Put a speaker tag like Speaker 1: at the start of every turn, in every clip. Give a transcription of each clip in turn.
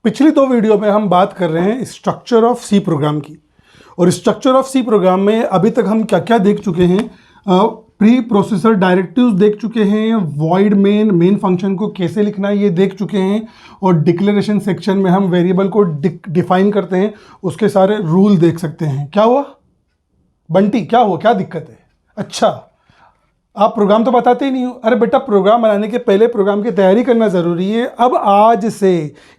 Speaker 1: पिछली दो वीडियो में हम बात कर रहे हैं स्ट्रक्चर ऑफ सी प्रोग्राम की। और स्ट्रक्चर ऑफ सी प्रोग्राम में अभी तक हम क्या क्या देख चुके हैं। प्री प्रोसेसर डायरेक्टिव्स देख चुके हैं, वॉइड मेन फंक्शन को कैसे लिखना है ये देख चुके हैं, और डिक्लेरेशन सेक्शन में हम वेरिएबल को डिफाइन करते हैं, उसके सारे रूल देख सकते हैं। क्या हुआ बंटी, क्या हुआ, क्या दिक्कत है? अच्छा, आप प्रोग्राम तो बताते ही नहीं हो। अरे बेटा, प्रोग्राम बनाने के पहले प्रोग्राम की तैयारी करना ज़रूरी है। अब आज से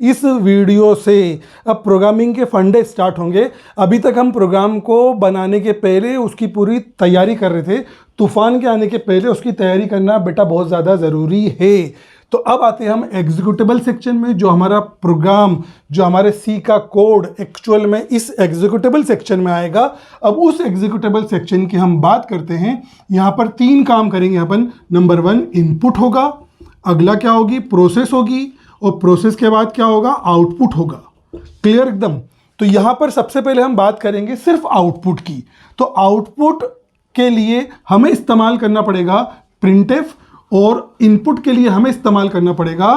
Speaker 1: इस वीडियो से अब प्रोग्रामिंग के फंडे स्टार्ट होंगे। अभी तक हम प्रोग्राम को बनाने के पहले उसकी पूरी तैयारी कर रहे थे। तूफान के आने के पहले उसकी तैयारी करना बेटा बहुत ज़्यादा ज़रूरी है। तो अब आते हैं हम एग्जीक्यूटेबल सेक्शन में। जो हमारा प्रोग्राम, जो हमारे सी का कोड एक्चुअल में इस एग्जीक्यूटेबल सेक्शन में आएगा। अब उस एग्जीक्यूटेबल सेक्शन की हम बात करते हैं। यहाँ पर तीन काम करेंगे अपन। नंबर 1 इनपुट होगा, अगला क्या होगी, प्रोसेस होगी, और प्रोसेस के बाद क्या होगा, आउटपुट होगा। क्लियर एकदम। तो यहाँ पर सबसे पहले हम बात करेंगे सिर्फ आउटपुट की। तो आउटपुट के लिए हमें इस्तेमाल करना पड़ेगा प्रिंटफ, और इनपुट के लिए हमें इस्तेमाल करना पड़ेगा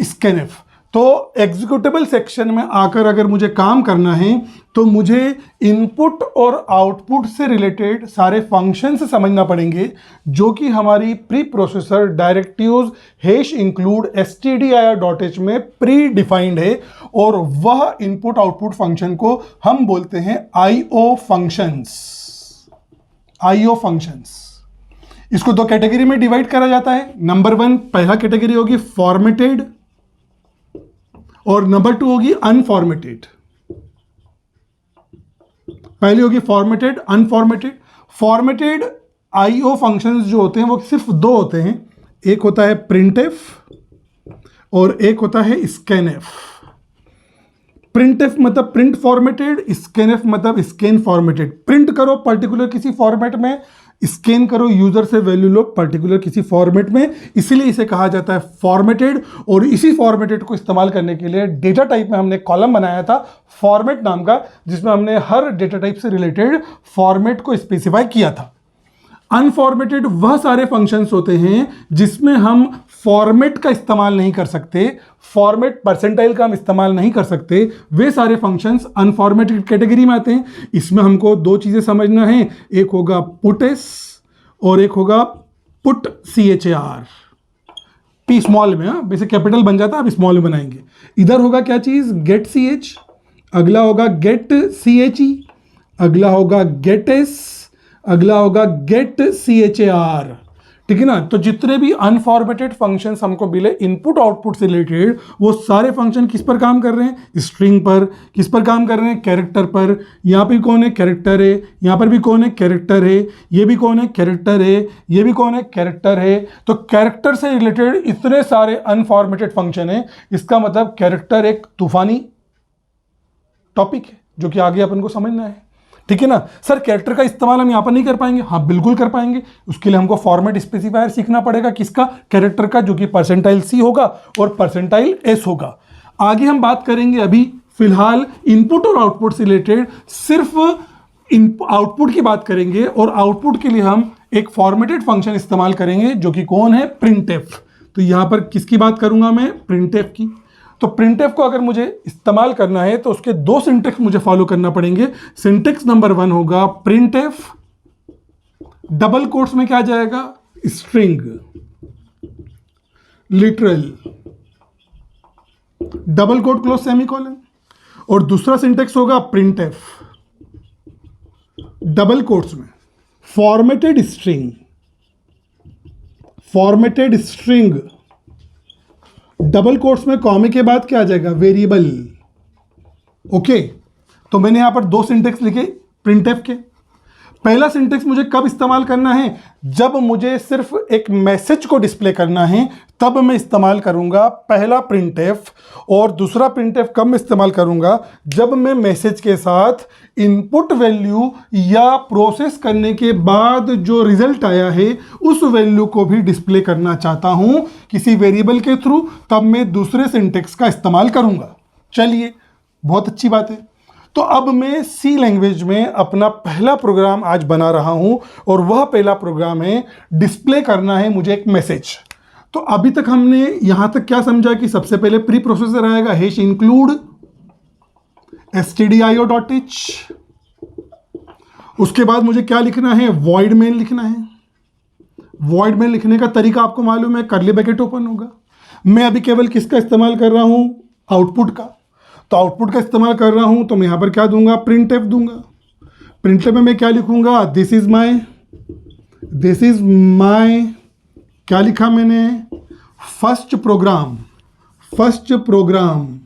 Speaker 1: स्कैनफ। तो एग्जीक्यूटेबल सेक्शन में आकर अगर मुझे काम करना है तो मुझे इनपुट और आउटपुट से रिलेटेड सारे फंक्शंस समझना पड़ेंगे, जो कि हमारी pre processor directives hash include stdir.h में प्री डिफाइंड है। और वह इनपुट आउटपुट फंक्शन को हम बोलते हैं IO फंक्शंस। IO फंक्शंस, इसको दो कैटेगरी में डिवाइड करा जाता है। नंबर 1 पहला कैटेगरी होगी फॉर्मेटेड, और नंबर 2 होगी अनफॉर्मेटेड। पहली होगी formatted, unformatted. Formatted IO functions जो होते हैं वो सिर्फ दो होते हैं। एक होता है प्रिंटफ और एक होता है स्कैनफ। प्रिंटफ मतलब प्रिंट फॉर्मेटेड, स्कैनफ मतलब स्कैन फॉर्मेटेड। प्रिंट करो पर्टिकुलर किसी फॉर्मेट में, स्कैन करो यूजर से वैल्यू लो पर्टिकुलर किसी फॉर्मेट में, इसीलिए इसे कहा जाता है फॉर्मेटेड। और इसी फॉर्मेटेड को इस्तेमाल करने के लिए डेटा टाइप में हमने कॉलम बनाया था फॉर्मेट नाम का, जिसमें हमने हर डेटा टाइप से रिलेटेड फॉर्मेट को स्पेसिफाई किया था। अनफॉर्मेटेड वह सारे फंक्शंस होते हैं जिसमें हम फॉर्मेट का इस्तेमाल नहीं कर सकते, फॉर्मेट परसेंटाइल का हम इस्तेमाल नहीं कर सकते। वे सारे फंक्शंस अनफॉर्मेटेड कैटेगरी में आते हैं। इसमें हमको दो चीजें समझना है, एक होगा पुटस और एक होगा पुट CHAR। P स्मॉल में, वैसे कैपिटल बन जाता है, अब स्मॉल में बनाएंगे। इधर होगा क्या चीज, गेट CH, अगला होगा गेट CHE, अगला होगा गेट S, अगला होगा गेट CHAR। ठीक है ना। तो जितने भी अनफॉर्मेटेड फंक्शंस हमको मिले इनपुट आउटपुट से रिलेटेड, वो सारे फंक्शन किस पर काम कर रहे हैं, स्ट्रिंग पर। किस पर काम कर रहे हैं, कैरेक्टर पर। यहाँ पे कौन है, कैरेक्टर है। यहाँ पर भी कौन है, कैरेक्टर है। ये भी कौन है, कैरेक्टर है। ये भी कौन है, कैरेक्टर है। तो कैरेक्टर से रिलेटेड इतने सारे अनफॉर्मेटेड फंक्शन है। इसका मतलब कैरेक्टर एक तूफानी टॉपिक है जो कि आगे अपन को समझना है। ठीक है ना। सर कैरेक्टर का इस्तेमाल हम यहां पर नहीं कर पाएंगे, हाँ बिल्कुल कर पाएंगे। उसके लिए हमको फॉर्मेट स्पेसिफायर सीखना पड़ेगा, किसका, कैरेक्टर का, जो कि परसेंटाइल C होगा और परसेंटाइल S होगा। आगे हम बात करेंगे, अभी फिलहाल इनपुट और आउटपुट से रिलेटेड सिर्फ आउटपुट की बात करेंगे, और आउटपुट के लिए हम एक फॉर्मेटेड फंक्शन इस्तेमाल करेंगे जो कि कौन है, प्रिंटफ। तो यहां पर किसकी बात करूंगा मैं, प्रिंटफ की। तो प्रिंटफ को अगर मुझे इस्तेमाल करना है तो उसके दो सिंटेक्स मुझे फॉलो करना पड़ेंगे। सिंटेक्स नंबर 1 होगा प्रिंटफ, डबल कोट्स में क्या जाएगा, string, literal, double quote close semicolon. और दूसरा सिंटेक्स होगा प्रिंटफ, डबल कोट्स में formatted string, formatted string, double quotes में कॉमा के बाद क्या आ जाएगा, वेरिएबल। ओके, तो मैंने यहां पर दो सिंटेक्स लिखे प्रिंटफ के। पहला सिंटेक्स मुझे कब इस्तेमाल करना है, जब मुझे सिर्फ एक मैसेज को डिस्प्ले करना है तब मैं इस्तेमाल करूंगा पहला प्रिंटफ। और दूसरा प्रिंटफ कब मैं इस्तेमाल करूंगा, जब मैं मैसेज के साथ इनपुट वैल्यू या प्रोसेस करने के बाद जो रिजल्ट आया है उस वैल्यू को भी डिस्प्ले करना चाहता हूं किसी वेरिएबल के थ्रू, तब मैं दूसरे सिंटेक्स का इस्तेमाल करूंगा। चलिए, बहुत अच्छी बात है। तो अब मैं सी लैंग्वेज में अपना पहला प्रोग्राम आज बना रहा हूं, और वह पहला प्रोग्राम है डिस्प्ले करना है मुझे एक मैसेज। तो अभी तक हमने यहां तक क्या समझा कि सबसे पहले प्री प्रोसेसर आएगा हैश इंक्लूड stdio.h, उसके बाद मुझे क्या लिखना है, वॉइड मेन लिखना है। वॉइड मेन लिखने का तरीका आपको मालूम है, करली ब्रैकेट ओपन होगा। मैं अभी केवल किसका इस्तेमाल कर रहा हूं, आउटपुट का। तो आउटपुट का इस्तेमाल कर रहा हूं तो मैं यहां पर क्या दूंगा, प्रिंट एफ दूंगा। प्रिंट एफ में मैं क्या लिखूंगा, दिस इज माई क्या लिखा मैंने, first program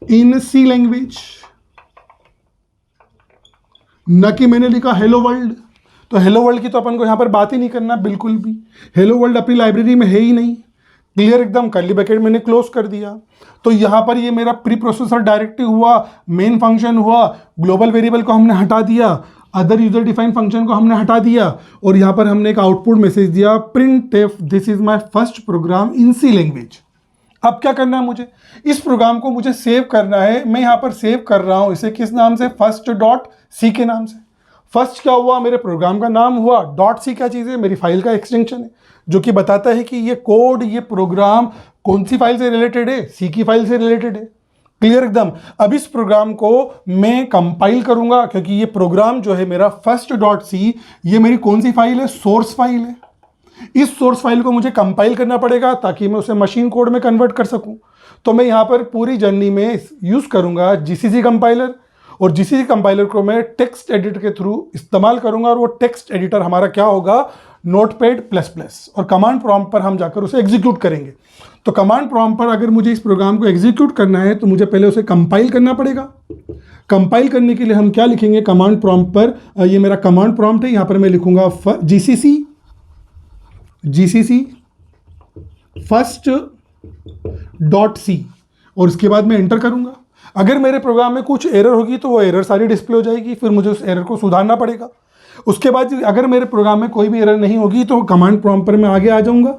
Speaker 1: in C language, न कि मैंने लिखा हेलो वर्ल्ड। तो हेलो वर्ल्ड की तो अपन को यहां पर बात ही नहीं करना बिल्कुल भी, हेलो वर्ल्ड अपनी लाइब्रेरी में है ही नहीं। क्लियर एकदम, करली ब्रैकेट मैंने क्लोज कर दिया। तो यहां पर ये मेरा प्री प्रोसेसर डायरेक्टिव हुआ, मेन फंक्शन हुआ, ग्लोबल वेरिएबल को हमने हटा दिया, अदर यूजर डिफाइंड फंक्शन को हमने हटा दिया, और यहां पर हमने एक आउटपुट मैसेज दिया, printf this is my first program in C language. अब क्या करना है मुझे, इस प्रोग्राम को मुझे सेव करना है। मैं यहां पर सेव कर रहा हूं इसे किस नाम से, first.c के नाम से। फर्स्ट क्या हुआ, मेरे प्रोग्राम का नाम हुआ, .c क्या चीज़ है, मेरी फाइल का एक्सटेंशन है, जो कि बताता है कि ये कोड, ये प्रोग्राम कौन सी फाइल से रिलेटेड है, सी की फाइल से रिलेटेड है। क्लियर एकदम। अब इस प्रोग्राम को मैं कंपाइल करूंगा, क्योंकि ये प्रोग्राम जो है मेरा first.c, ये मेरी कौन सी फाइल है, सोर्स फाइल है। इस सोर्स फाइल को मुझे कंपाइल करना पड़ेगा ताकि मैं उसे मशीन कोड में कन्वर्ट कर सकूं। तो मैं यहां पर पूरी जर्नी में यूज करूंगा जीसीसी कंपाइलर, और जीसीसी कंपाइलर को मैं टेक्स्ट एडिटर के थ्रू इस्तेमाल करूंगा, और वो टेक्स्ट एडिटर हमारा क्या होगा, Notepad++, और कमांड प्रॉम्प्ट पर हम जाकर उसे एग्जीक्यूट करेंगे। तो कमांड प्रॉम्प्ट पर अगर मुझे इस प्रोग्राम को एग्जीक्यूट करना है तो मुझे पहले उसे कंपाइल करना पड़ेगा। कंपाइल करने के लिए हम क्या लिखेंगे, कमांड प्रॉम्प्ट पर, ये मेरा कमांड प्रॉम्प्ट है, यहां पर मैं लिखूंगा जीसीसी first.c, और उसके बाद मैं एंटर करूंगा। अगर मेरे प्रोग्राम में कुछ एरर होगी तो वो एरर सारी डिस्प्ले हो जाएगी, फिर मुझे उस एरर को सुधारना पड़ेगा। उसके बाद अगर मेरे प्रोग्राम में कोई भी एरर नहीं होगी तो कमांड प्रॉम्प्ट पर मैं आगे आ जाऊंगा,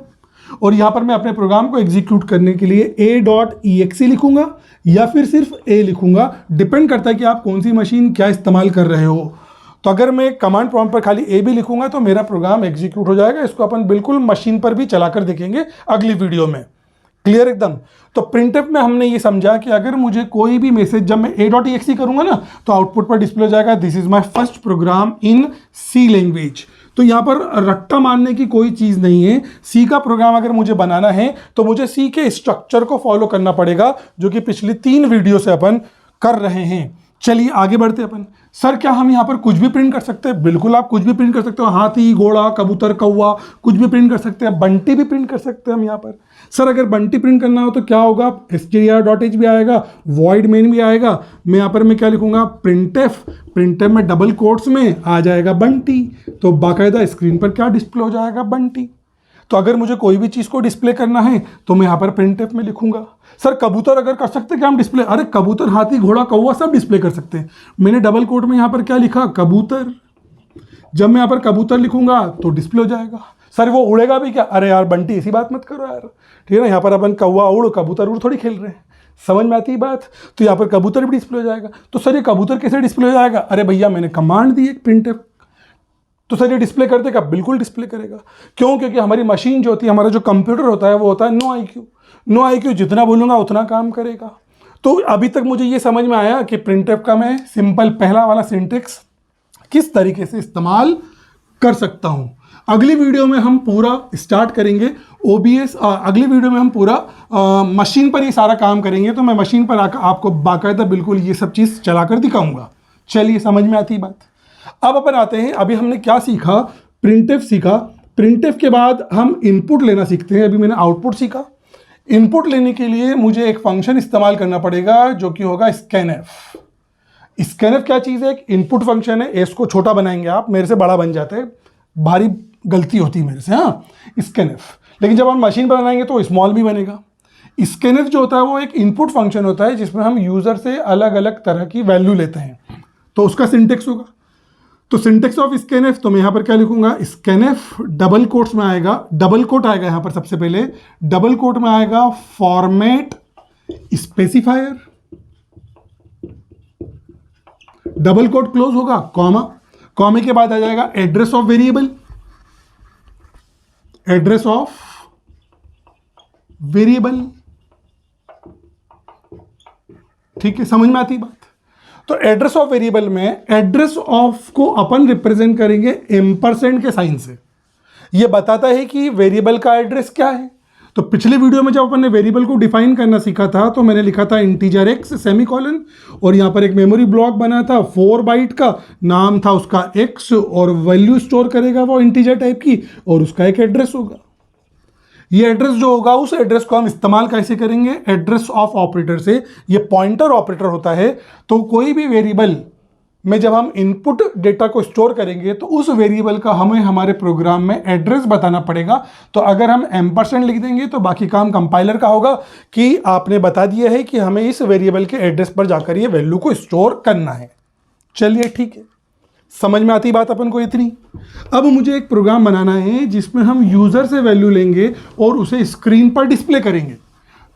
Speaker 1: और यहां पर मैं अपने प्रोग्राम को एग्जीक्यूट करने के लिए a.exe लिखूंगा या फिर सिर्फ a लिखूंगा, डिपेंड करता है कि आप कौन सी मशीन क्या इस्तेमाल कर रहे हो। तो अगर मैं कमांड प्रॉम्प्ट पर खाली a भी लिखूंगा तो मेरा प्रोग्राम एग्जीक्यूट हो जाएगा। इसको अपन बिल्कुल मशीन पर भी चलाकर देखेंगे अगली वीडियो में। क्लियर एकदम। तो प्रिंटफ में हमने ये समझा कि अगर मुझे कोई भी मैसेज, जब मैं a.exe करूंगा ना, तो आउटपुट पर डिस्प्ले हो जाएगा, this is my first program in C language. तो यहां पर रट्टा मारने की कोई चीज नहीं है। सी का प्रोग्राम अगर मुझे बनाना है तो मुझे सी के स्ट्रक्चर को फॉलो करना पड़ेगा, जो कि पिछली 3 वीडियो से अपन कर रहे हैं। चलिए आगे बढ़ते अपन। सर क्या हम यहाँ पर कुछ भी प्रिंट कर सकते हैं? बिल्कुल आप कुछ भी प्रिंट कर सकते हो, हाथी, घोड़ा, कबूतर, कौवा, कुछ भी प्रिंट कर सकते हैं। बंटी भी प्रिंट कर सकते हैं हम यहाँ पर। सर अगर बंटी प्रिंट करना हो तो क्या होगा, str.h भी आएगा, वॉइड मेन भी आएगा। मैं यहाँ पर मैं क्या लिखूंगा, प्रिंटफ में डबल कोट्स में आ जाएगा बंटी, तो बाकायदा स्क्रीन पर क्या डिस्प्ले हो जाएगा, बंटी। तो अगर मुझे कोई भी चीज़ को डिस्प्ले करना है तो मैं यहाँ पर प्रिंटफ में लिखूंगा। सर कबूतर अगर कर सकते हैं क्या हम डिस्प्ले? अरे कबूतर, हाथी, घोड़ा, कौवा सब डिस्प्ले कर सकते हैं। मैंने डबल कोट में यहाँ पर क्या लिखा, कबूतर। जब मैं यहाँ पर कबूतर लिखूंगा तो डिस्प्ले हो जाएगा। सर वो उड़ेगा भी क्या? अरे यार बंटी ऐसी बात मत करो यार, ठीक है ना। यहाँ पर अपन कौवा उड़, कबूतर उड़ थोड़ी खेल रहे हैं, समझ में आती है बात। तो यहाँ पर कबूतर भी डिस्प्ले हो जाएगा। तो सर ये कबूतर कैसे डिस्प्ले हो जाएगा? अरे भैया मैंने कमांड दी एक प्रिंटफ, तो सर ये डिस्प्ले कर देगा? बिल्कुल डिस्प्ले करेगा। क्यों? क्योंकि हमारी मशीन जो होती है, हमारा जो कंप्यूटर होता है वो होता है नो आईक्यू, जितना बोलूँगा उतना काम करेगा। तो अभी तक मुझे ये समझ में आया कि प्रिंटफ का मैं सिंपल पहला वाला सिंटेक्स किस तरीके से इस्तेमाल कर सकता हूँ। अगली वीडियो में हम पूरा स्टार्ट करेंगे OBS। अगली वीडियो में हम पूरा मशीन पर ये सारा काम करेंगे। तो मैं मशीन पर आकर आपको बाकायदा बिल्कुल ये सब चीज़ चलाकर दिखाऊंगा। चलिए समझ में आती बात। अब अपन आते हैं, अभी हमने क्या सीखा, प्रिंटफ सीखा। प्रिंटफ के बाद हम इनपुट लेना सीखते हैं। अभी मैंने आउटपुट सीखा। इनपुट लेने के लिए मुझे एक फंक्शन इस्तेमाल करना पड़ेगा जो कि होगा स्कैनफ। स्कैनफ क्या चीज़ है? एक इनपुट फंक्शन है। एस को छोटा बनाएंगे आप, मेरे से बड़ा बन जाता है, भारी गलती होती है मेरे से, हाँ, स्कैनफ। लेकिन जब हम मशीन पर बनाएंगे तो स्मॉल भी बनेगा। स्कैनफ जो होता है वो एक इनपुट फंक्शन होता है जिसमें हम यूज़र से अलग अलग तरह की वैल्यू लेते हैं। तो उसका सिंटेक्स होगा, तो सिंटेक्स ऑफ स्कैनफ, तो मैं यहाँ पर क्या लिखूंगा, स्कैनफ डबल कोट्स में आएगा, डबल कोट आएगा यहाँ पर सबसे पहले, डबल कोट में आएगा format specifier, double quote close होगा, कॉमा, कॉमे के बाद आ जाएगा address of variable, address of variable. ठीक है, समझ में आती बात। तो एड्रेस ऑफ वेरिएबल में एड्रेस ऑफ को अपन रिप्रेजेंट करेंगे एम्परसेंड के साइन से। ये बताता है कि वेरिएबल का एड्रेस क्या है। तो पिछले वीडियो में जब अपन ने वेरिएबल को डिफाइन करना सीखा था तो मैंने लिखा था इंटीजर एक्स सेमीकोलन, और यहाँ पर एक मेमोरी ब्लॉक बना था 4 बाइट का, नाम था उसका एक्स, और वैल्यू स्टोर करेगा वो इंटीजर टाइप की, और उसका एक एड्रेस होगा। ये एड्रेस जो होगा उस एड्रेस को हम इस्तेमाल कैसे करेंगे, एड्रेस ऑफ ऑपरेटर से। ये पॉइंटर ऑपरेटर होता है। तो कोई भी वेरिएबल में जब हम इनपुट डेटा को स्टोर करेंगे तो उस वेरिएबल का हमें हमारे प्रोग्राम में एड्रेस बताना पड़ेगा। तो अगर हम एम्परसेंड लिख देंगे तो बाकी काम कंपाइलर का होगा कि आपने बता दिया है कि हमें इस वेरिएबल के एड्रेस पर जाकर ये वैल्यू को स्टोर करना है। चलिए ठीक है, समझ में आती बात अपन को इतनी। अब मुझे एक प्रोग्राम बनाना है जिसमें हम यूजर से वैल्यू लेंगे और उसे स्क्रीन पर डिस्प्ले करेंगे।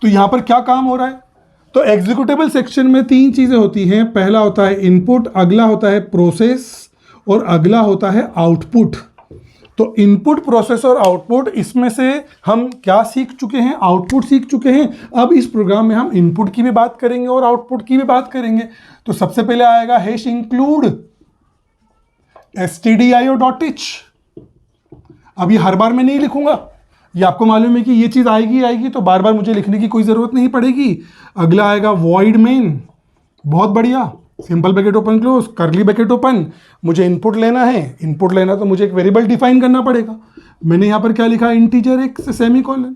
Speaker 1: तो यहां पर क्या काम हो रहा है, तो एग्जीक्यूटेबल सेक्शन में 3 चीजें होती हैं। पहला होता है इनपुट, अगला होता है प्रोसेस, और अगला होता है आउटपुट। तो इनपुट, प्रोसेस और आउटपुट, इसमें से हम क्या सीख चुके हैं, आउटपुट सीख चुके हैं। अब इस प्रोग्राम में हम इनपुट की भी बात करेंगे और आउटपुट की भी बात करेंगे। तो सबसे पहले आएगा हैश इंक्लूड stdio.h। अब ये हर बार मैं नहीं लिखूंगा, ये आपको मालूम है कि ये चीज आएगी तो बार बार मुझे लिखने की कोई जरूरत नहीं पड़ेगी। अगला आएगा void main, बहुत बढ़िया, simple bracket open close, curly bracket open. मुझे इनपुट लेना है, इनपुट लेना तो मुझे एक वेरिएबल डिफाइन करना पड़ेगा। मैंने यहाँ पर क्या लिखा, इंटीजर एक्स सेमीकोलन।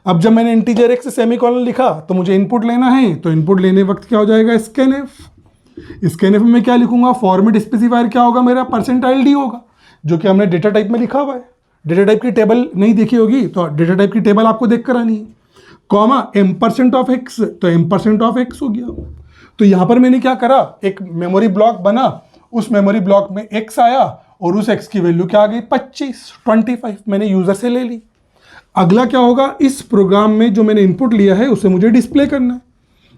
Speaker 1: अब जब मैंने इंटीजर एक्स सेमीकोलन लिखा तो मुझे इनपुट लेना है, तो इनपुट लेने वक्त क्या हो जाएगा, स्कैनएफ। स्कैनएफ में क्या लिखूंगा, फॉर्मेट स्पेसिफायर क्या होगा मेरा, %d होगा, जो कि हमने डेटा टाइप में लिखा हुआ है। डेटा टाइप की टेबल नहीं देखी होगी तो डेटा टाइप की टेबल आपको देख कर आनी है। कॉमा एम्परसेंट ऑफ एक्स, तो एम्परसेंट ऑफ एक्स हो गया। तो यहां पर मैंने क्या करा, एक मेमोरी ब्लॉक बना, उस मेमोरी ब्लॉक में एक्स आया और उस एक्स की वैल्यू क्या आ गई, 25 मैंने यूजर से ले ली। अगला क्या होगा, इस प्रोग्राम में जो मैंने इनपुट लिया है उसे मुझे डिस्प्ले करना है।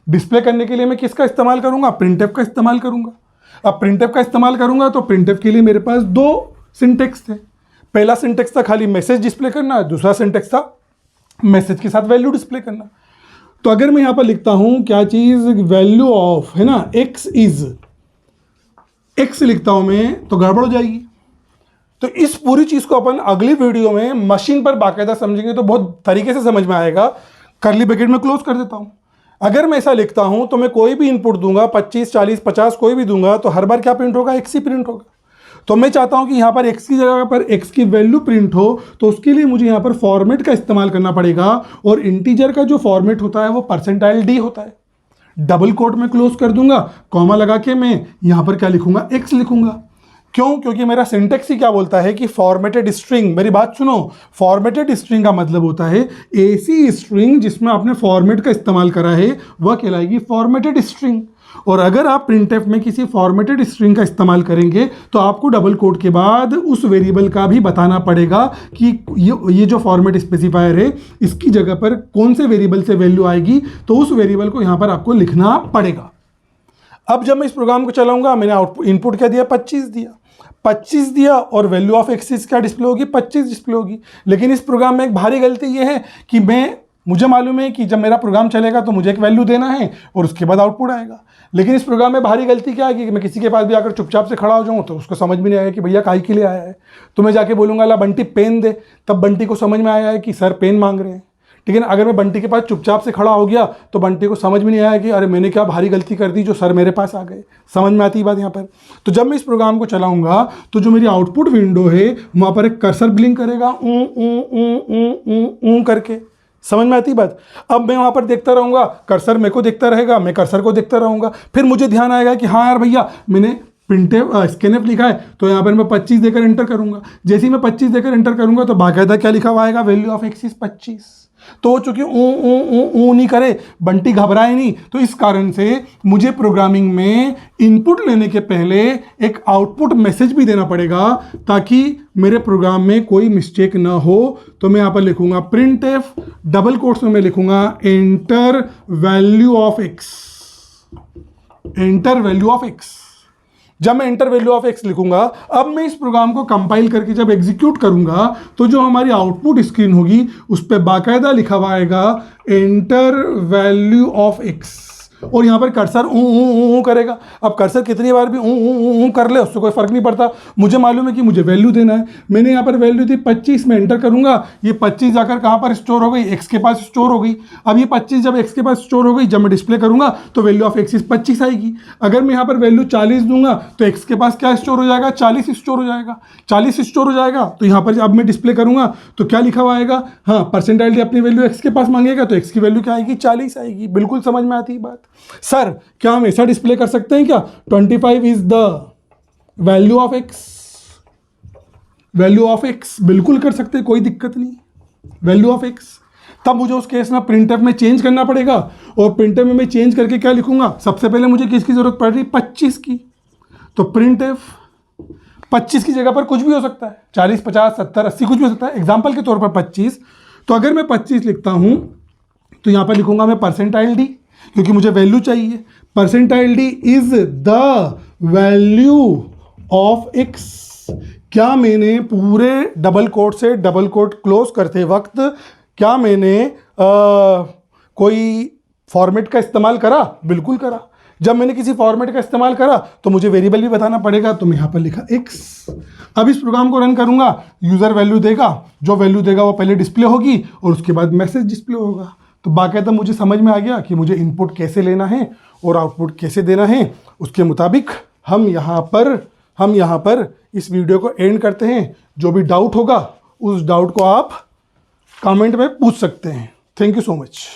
Speaker 1: डिस्प्ले करने के लिए मैं किसका इस्तेमाल करूंगा, प्रिंटएफ का इस्तेमाल करूंगा। अब प्रिंटएफ का इस्तेमाल करूंगा तो प्रिंटएफ के लिए मेरे पास 2 सिंटेक्स थे। पहला सिंटेक्स था खाली मैसेज डिस्प्ले करना, दूसरा सिंटेक्स था मैसेज के साथ वैल्यू डिस्प्ले करना। तो अगर मैं यहां पर लिखता हूं क्या चीज, वैल्यू ऑफ, है ना, एक्स इज, एक्स लिखता हूं मैं तो गड़बड़ हो जाएगी। तो इस पूरी चीज को अपन अगली वीडियो में मशीन पर बाकायदा समझेंगे तो बहुत तरीके से समझ में आएगा। कर्ली ब्रैकेट में क्लोज कर देता हूं। अगर मैं ऐसा लिखता हूं तो मैं कोई भी इनपुट दूंगा, 25, 40, 50 कोई भी दूंगा तो हर बार क्या प्रिंट होगा, एक्स ही प्रिंट होगा। तो मैं चाहता हूं कि यहां पर एक्स की जगह पर एक्स की वैल्यू प्रिंट हो, तो उसके लिए मुझे यहां पर फॉर्मेट का इस्तेमाल करना पड़ेगा। और इंटीजर का जो फॉर्मेट होता है वो %d होता है। डबल कोट में क्लोज कर दूंगा, कॉमा लगा के मैं यहां पर क्या लिखूंगा, एक्स लिखूंगा। क्यों, क्योंकि मेरा सिंटेक्स ही क्या बोलता है कि फॉर्मेटेड स्ट्रिंग, मेरी बात सुनो, फॉर्मेटेड स्ट्रिंग का मतलब होता है ऐसी स्ट्रिंग जिसमें आपने फॉर्मेट का इस्तेमाल करा है वह कहलाएगी फॉर्मेटेड स्ट्रिंग। और अगर आप प्रिंटएफ में किसी फॉर्मेटेड स्ट्रिंग का इस्तेमाल करेंगे तो आपको डबल कोट के बाद उस वेरिएबल का भी बताना पड़ेगा कि ये जो फॉर्मेट स्पेसिफायर है इसकी जगह पर कौन से वेरिएबल से वैल्यू आएगी, तो उस वेरिएबल को यहां पर आपको लिखना पड़ेगा। अब जब मैं इस प्रोग्राम को चलाऊंगा, मैंने आउटपुट इनपुट क्या दिया, 25 दिया और वैल्यू ऑफ एक्सिस क्या डिस्प्ले होगी, 25 डिस्प्ले होगी। लेकिन इस प्रोग्राम में एक भारी गलती ये है कि मुझे मालूम है कि जब मेरा प्रोग्राम चलेगा तो मुझे एक वैल्यू देना है और उसके बाद आउटपुट आएगा। लेकिन इस प्रोग्राम में भारी गलती क्या है कि मैं किसी के पास भी आकर चुपचाप से खड़ा हो जाऊं तो उसको समझ में नहीं आएगा कि भैया काहे के लिए आया है। तो मैं जाके बोलूंगा ला बंटी पेन दे, तब बंटी को समझ में आया है कि सर पेन मांग रहे हैं। लेकिन अगर मैं बंटी के पास चुपचाप से खड़ा हो गया तो बंटी को समझ में नहीं आया कि अरे मैंने क्या भारी गलती कर दी जो सर मेरे पास आ गए। समझ में आती बात यहाँ पर। तो जब मैं इस प्रोग्राम को चलाऊंगा तो जो मेरी आउटपुट विंडो है वहां पर एक कर्सर ब्लिंक करेगा करके। समझ में आती बात। अब मैं वहां पर देखता रहूंगा, कर्सर मेरे को देखता रहेगा, मैं कर्सर को देखता रहूंगा। फिर मुझे ध्यान आएगा कि हाँ यार भैया मैंने प्रिंटएफ स्कैनएफ लिखा है, तो यहाँ पर मैं 25 देकर एंटर करूंगा। जैसे ही मैं 25 देकर एंटर करूंगा तो बाकायदा क्या लिखा हुआ आएगा, वैल्यू ऑफ एक्स इज 25। तो चूंकि ऊ नहीं करे, बंटी घबराए नहीं, तो इस कारण से मुझे प्रोग्रामिंग में इनपुट लेने के पहले एक आउटपुट मैसेज भी देना पड़ेगा ताकि मेरे प्रोग्राम में कोई मिस्टेक ना हो। तो मैं यहाँ पर लिखूंगा प्रिंटएफ, डबल कोट्स में मैं लिखूंगा enter value of x, enter value of x. जब मैं एंटर वैल्यू ऑफ एक्स लिखूंगा, अब मैं इस प्रोग्राम को कंपाइल करके जब एग्जीक्यूट करूंगा तो जो हमारी आउटपुट स्क्रीन होगी उस पर बाकायदा लिखा हुआ आएगा एंटर वैल्यू ऑफ एक्स, और यहाँ पर कर्सर ऊ करेगा। अब कर्सर कितनी बार भी ऊ कर ले उससे कोई फर्क नहीं पड़ता, मुझे मालूम है कि मुझे वैल्यू देना है। मैंने यहाँ पर वैल्यू दी 25, में एंटर करूंगा, ये 25 जाकर कहाँ पर स्टोर हो गई, एक्स के पास स्टोर हो गई। अब ये 25 जब एक्स के पास स्टोर हो गई, जब मैं डिस्प्ले करूंगा तो वैल्यू ऑफ एक्स 25 आएगी। अगर मैं यहाँ पर वैल्यू 40 दूंगा तो एक्स के पास क्या स्टोर हो जाएगा, 40 स्टोर हो जाएगा। 40 स्टोर हो जाएगा तो यहाँ पर अब मैं डिस्प्ले करूंगा तो क्या लिखा हुआ आएगा, हाँ परसेंटाइल अपनी वैल्यू एक्स के पास मांगेगा तो एक्स की वैल्यू क्या आएगी, 40 आएगी। बिल्कुल समझ में आती है बात। सर क्या हम ऐसा डिस्प्ले कर सकते हैं क्या, 25 is the value of x, value of x बिल्कुल कर सकते हैं, कोई दिक्कत नहीं, वैल्यू ऑफ एक्स। तब मुझे उस केस में प्रिंटफ में चेंज करना पड़ेगा, और प्रिंटफ में मैं चेंज करके क्या लिखूंगा, सबसे पहले मुझे किसकी जरूरत पड़ रही, 25 की। तो प्रिंटफ 25 की जगह पर कुछ भी हो सकता है, 40, 50, 70, 80 कुछ भी हो सकता है, एग्जाम्पल के तौर पर 25। तो अगर मैं 25 लिखता हूं तो यहां पर लिखूंगा मैं परसेंटाइल डी, क्योंकि मुझे वैल्यू चाहिए। Percentile D is the value of x. क्या मैंने पूरे डबल कोट से डबल कोट क्लोज करते वक्त क्या मैंने कोई फॉर्मेट का इस्तेमाल करा, बिल्कुल करा। जब मैंने किसी फॉर्मेट का इस्तेमाल करा तो मुझे वेरिएबल भी बताना पड़ेगा, तो मैं यहां पर लिखा एक्स। अब इस प्रोग्राम को रन करूंगा, यूजर वैल्यू देगा, जो वैल्यू देगा वो पहले डिस्प्ले होगी और उसके बाद मैसेज डिस्प्ले होगा। तो बाकायदा मुझे समझ में आ गया कि मुझे इनपुट कैसे लेना है और आउटपुट कैसे देना है। उसके मुताबिक हम यहाँ पर इस वीडियो को एंड करते हैं। जो भी डाउट होगा उस डाउट को आप कमेंट में पूछ सकते हैं। Thank you so much.